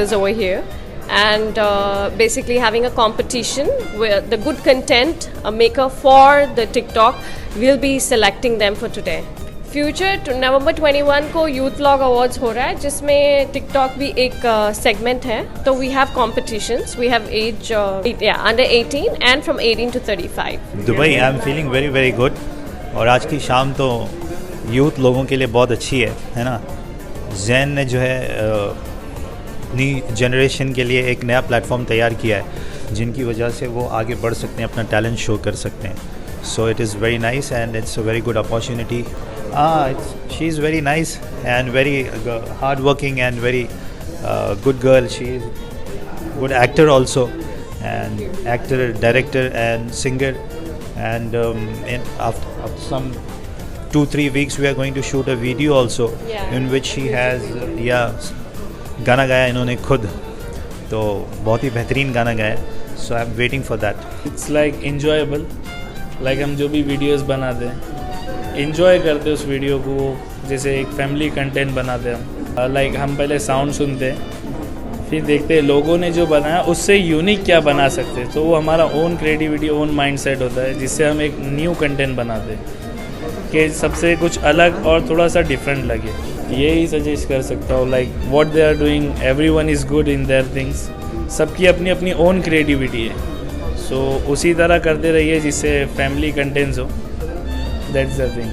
is over here, and basically having a competition where the good content maker for the TikTok will be selecting them for today. Future नवंबर 21 को youth vlog awards हो रहा है, जिसमें TikTok भी एक segment है. तो we have competitions, we have age under 18 and from 18 to 35. Dubai, I am feeling very very good. और आज की शाम तो यूथ लोगों के लिए बहुत अच्छी है ना. ज़ैन ने जो है नई जनरेशन के लिए एक नया प्लेटफॉर्म तैयार किया है, जिनकी वजह से वो आगे बढ़ सकते हैं, अपना टैलेंट शो कर सकते हैं. So it is very nice and it's a very good opportunity. She is very nice and very hard working and very good girl. She is good actor also, and actor, director and singer. And after some 2-3 weeks we are going to shoot a video also, in which she has गाना गाया इन्होंने खुद, तो बहुत ही बेहतरीन गाना गाया. So I'm waiting for that. It's like enjoyable, like हम जो भी वीडियोस बनाते हैं इन्जॉय करते उस वीडियो को, जैसे एक फैमिली कंटेंट बनाते हम. लाइक हम पहले साउंड सुनते हैं, फिर देखते हैं लोगों ने जो बनाया उससे यूनिक क्या बना सकते हैं. तो वो हमारा ओन क्रिएटिविटी, ओन माइंडसेट होता है, जिससे हम एक न्यू कंटेंट बनाते हैं कि सबसे कुछ अलग और थोड़ा सा डिफरेंट लगे. यही सजेस्ट कर सकता हूँ, like what they are doing, everyone is good in their things. सबकी अपनी अपनी ओन क्रिएटिविटी है. सो उसी तरह करते रहिए जिससे फैमिली कंटेंट्स हो. That's the thing.